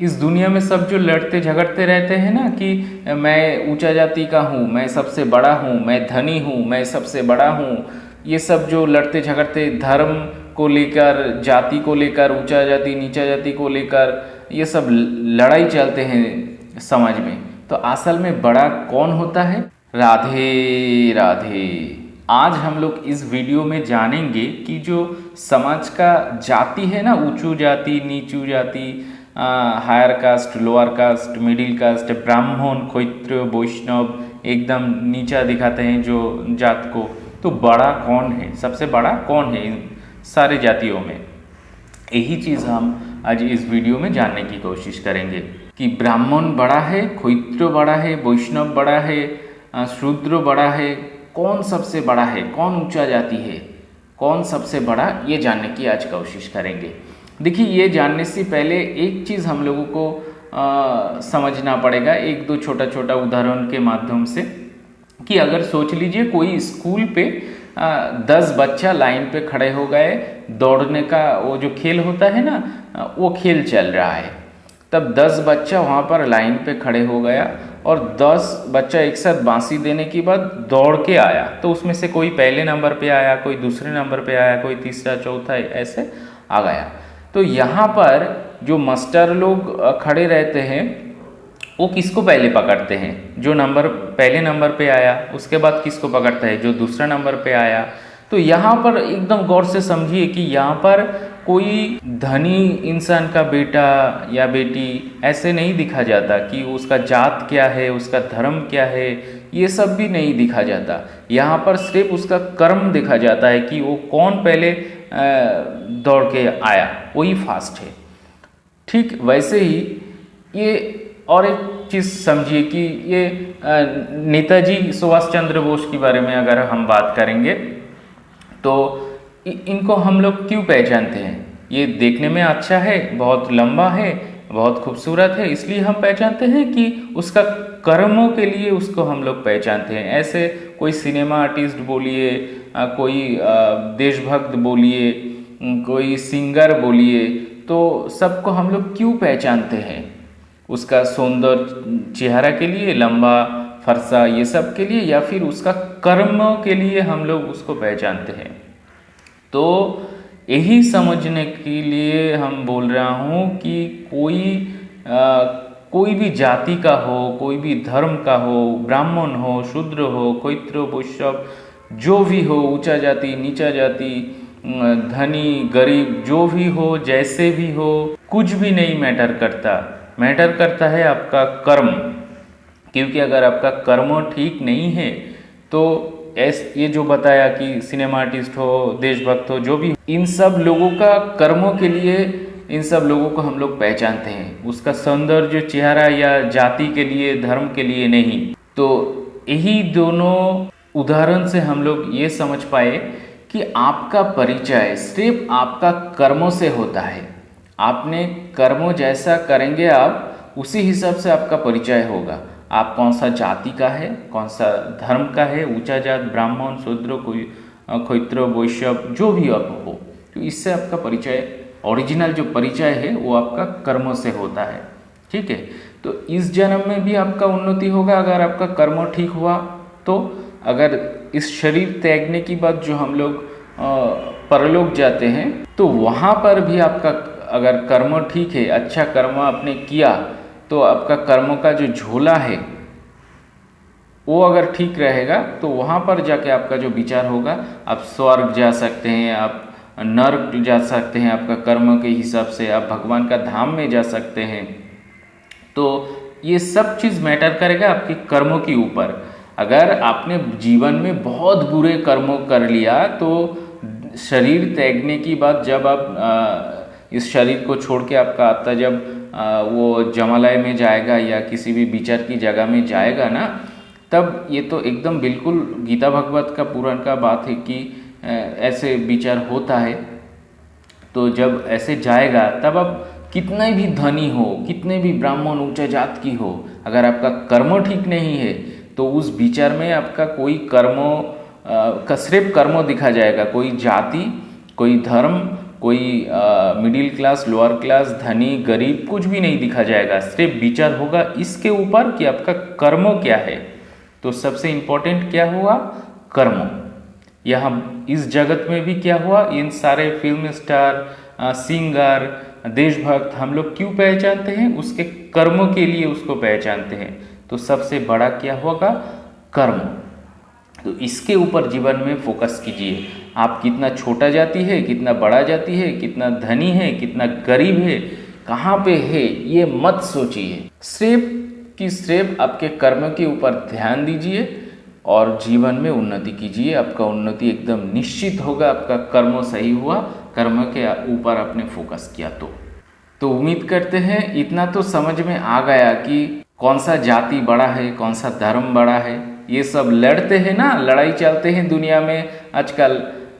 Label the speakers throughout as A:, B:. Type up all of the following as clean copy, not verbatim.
A: इस दुनिया में सब जो लड़ते झगड़ते रहते हैं ना कि मैं ऊंचा जाति का हूँ, मैं सबसे बड़ा हूँ, मैं धनी हूँ, मैं सबसे बड़ा हूँ, ये सब जो लड़ते झगड़ते धर्म को लेकर, जाति को लेकर, ऊंचा जाति नीचा जाति को लेकर ये सब लड़ाई चलते हैं समाज में, तो असल में बड़ा कौन होता है? राधे राधे। आज हम लोग इस वीडियो में जानेंगे कि जो समाज का जाति है ना, ऊंचू जाति नीचू जाति, higher caste lower caste middle caste, ब्राह्मण क्षत्रिय वैष्णव, एकदम नीचा दिखाते हैं जो जात को, तो बड़ा कौन है, सबसे बड़ा कौन है इन सारे जातियों में? यही चीज़ हम आज इस वीडियो में जानने की कोशिश करेंगे कि ब्राह्मण बड़ा है, क्षत्रिय बड़ा है, वैष्णव बड़ा है, शूद्र बड़ा है, कौन सबसे बड़ा है, कौन ऊंचा जाति है, कौन सबसे बड़ा, ये जानने की आज कोशिश करेंगे। देखिए, ये जानने से पहले एक चीज़ हम लोगों को समझना पड़ेगा, एक दो छोटा छोटा उदाहरण के माध्यम से, कि अगर सोच लीजिए कोई स्कूल पे 10 बच्चा लाइन पे खड़े हो गए, दौड़ने का वो जो खेल होता है ना, वो खेल चल रहा है, तब 10 बच्चा वहाँ पर लाइन पे खड़े हो गया और 10 बच्चा एक साथ बांसी देने के बाद दौड़ के आया, तो उसमें से कोई पहले नंबर पे आया, कोई दूसरे नंबर पे आया, कोई तीसरा चौथा ऐसे आ गया। तो यहाँ पर जो मास्टर लोग खड़े रहते हैं वो किसको पहले पकड़ते हैं? जो नंबर पहले नंबर पे आया, उसके बाद किसको पकड़ता है? जो दूसरा नंबर पे आया। तो यहाँ पर एकदम गौर से समझिए कि यहाँ पर कोई धनी इंसान का बेटा या बेटी ऐसे नहीं दिखा जाता कि उसका जात क्या है, उसका धर्म क्या है, ये सब भी नहीं दिखा जाता। यहाँ पर सिर्फ उसका कर्म देखा जाता है कि वो कौन पहले दौड़ के आया, वही फास्ट है। ठीक वैसे ही ये और एक चीज़ समझिए कि ये नेताजी सुभाष चंद्र बोस के बारे में अगर हम बात करेंगे तो इनको हम लोग क्यों पहचानते हैं? ये देखने में अच्छा है, बहुत लंबा है, बहुत खूबसूरत है, इसलिए हम पहचानते हैं कि उसका कर्मों के लिए उसको हम लोग पहचानते हैं। ऐसे कोई सिनेमा आर्टिस्ट बोलिए, कोई देशभक्त बोलिए, कोई सिंगर बोलिए, तो सबको हम लोग क्यों पहचानते हैं? उसका सुंदर चेहरा के लिए, लंबा फरसा, ये सब के लिए, या फिर उसका कर्म के लिए हम लोग उसको पहचानते हैं। तो यही समझने के लिए हम बोल रहा हूँ कि कोई भी जाति का हो, कोई भी धर्म का हो, ब्राह्मण हो, शूद्र हो, क्षत्रिय वैश्य, जो भी हो, ऊंचा जाति नीचा जाति, धनी गरीब, जो भी हो, जैसे भी हो, कुछ भी नहीं मैटर करता। मैटर करता है आपका कर्म, क्योंकि अगर आपका कर्म ठीक नहीं है तो ये जो बताया कि सिनेमा आर्टिस्ट हो, देशभक्त हो, जो भी, इन सब लोगों का कर्मों के लिए इन सब लोगों को हम लोग पहचानते हैं, उसका सौंदर्य चेहरा या जाति के लिए, धर्म के लिए नहीं। तो यही दोनों उदाहरण से हम लोग ये समझ पाए कि आपका परिचय सिर्फ आपका कर्मों से होता है। आपने कर्मों जैसा करेंगे आप, उसी हिसाब से आपका परिचय होगा। आप कौन सा जाति का है, कौन सा धर्म का है, ऊंचा जात, ब्राह्मण, शूद्र, कोई क्षत्रिय वैश्य, जो भी आप हो, तो इससे आपका परिचय, ओरिजिनल जो परिचय है वो आपका कर्मों से होता है। ठीक है, तो इस जन्म में भी आपका उन्नति होगा अगर आपका कर्म ठीक हुआ तो। अगर इस शरीर त्यागने की बात जो हम लोग परलोक जाते हैं तो वहाँ पर भी आपका अगर कर्म ठीक है, अच्छा कर्म आपने किया, तो आपका कर्मों का जो झोला है वो अगर ठीक रहेगा तो वहाँ पर जाके आपका जो विचार होगा, आप स्वर्ग जा सकते हैं, आप नर्क जा सकते हैं, आपका कर्म के हिसाब से आप भगवान का धाम में जा सकते हैं। तो ये सब चीज़ मैटर करेगा आपके कर्मों के ऊपर। अगर आपने जीवन में बहुत बुरे कर्मों कर लिया तो शरीर त्यागने की बात, जब आप इस शरीर को छोड़ के आपका आत्मा जब वो जमालय में जाएगा या किसी भी विचार की जगह में जाएगा ना, तब ये तो एकदम बिल्कुल गीता भागवत का पुराण का बात है कि ऐसे विचार होता है। तो जब ऐसे जाएगा तब आप कितने भी धनी हो, कितने भी ब्राह्मण ऊंचा जात की हो, अगर आपका कर्म ठीक नहीं है तो उस विचार में आपका कोई कर्मों का सिर्फ कर्मों दिखा जाएगा, कोई जाति, कोई धर्म, कोई मिडिल क्लास, लोअर क्लास, धनी, गरीब कुछ भी नहीं दिखा जाएगा। सिर्फ विचार होगा इसके ऊपर कि आपका कर्मों क्या है। तो सबसे इम्पोर्टेंट क्या हुआ? कर्मों। यहाँ इस जगत में भी क्या हुआ, इन सारे फिल्म स्टार, सिंगर, देशभक्त हम लोग क्यों पहचानते हैं? उसके कर्मों के लिए उसको पहचानते हैं। तो सबसे बड़ा क्या होगा? कर्म। तो इसके ऊपर जीवन में फोकस कीजिए। आप कितना छोटा जाति है, कितना बड़ा जाति है, कितना धनी है, कितना गरीब है, कहाँ पे है, ये मत सोचिए। सिर्फ कि सिर्फ आपके कर्म के ऊपर ध्यान दीजिए और जीवन में उन्नति कीजिए। आपका उन्नति एकदम निश्चित होगा। आपका कर्म सही हुआ, कर्म के ऊपर आपने फोकस किया तो उम्मीद करते हैं इतना तो समझ में आ गया कि कौन सा जाति बड़ा है, कौन सा धर्म बड़ा है। ये सब लड़ते हैं ना, लड़ाई चलते हैं दुनिया में आजकल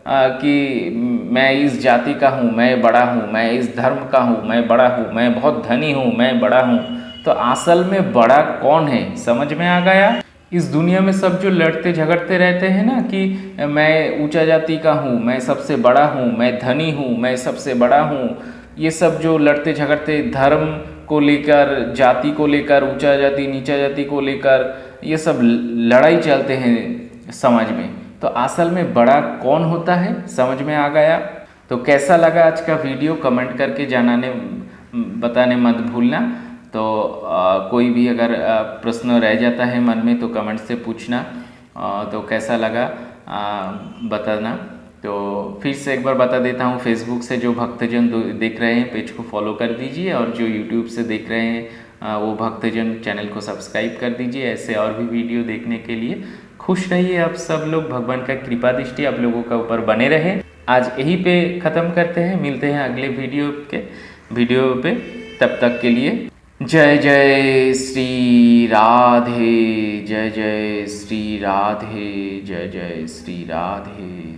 A: कि मैं इस जाति का हूँ, मैं बड़ा हूँ, मैं इस धर्म का हूँ, मैं बड़ा हूँ, मैं बहुत धनी हूँ, मैं बड़ा हूँ। तो असल में बड़ा कौन है, समझ में आ गया? इस दुनिया में सब जो लड़ते झगड़ते रहते हैं ना कि मैं ऊंचा जाति का हूँ, मैं सबसे बड़ा हूँ, मैं धनी हूँ, मैं सबसे बड़ा हूँ, ये सब जो लड़ते झगड़ते धर्म को लेकर, जाति को लेकर, ऊंचा जाति नीचा जाति को लेकर, ये सब लड़ाई चलते हैं समाज में। तो असल में बड़ा कौन होता है, समझ में आ गया? तो कैसा लगा आज का वीडियो कमेंट करके बताने मत भूलना। तो कोई भी अगर प्रश्न रह जाता है मन में तो कमेंट से पूछना। तो कैसा लगा बताना। तो फिर से एक बार बता देता हूँ, फेसबुक से जो भक्तजन देख रहे हैं पेज को फॉलो कर दीजिए, और जो यूट्यूब से देख रहे हैं वो भक्तजन चैनल को सब्सक्राइब कर दीजिए। ऐसे और भी वीडियो देखने के लिए खुश रहिए आप सब लोग। भगवान का कृपा दृष्टि आप लोगों का ऊपर बने रहे। आज यहीं पे ख़त्म करते हैं, मिलते हैं अगले वीडियो पे। तब तक के लिए जय जय श्री राधे, जय जय श्री राधे, जय जय श्री राधे।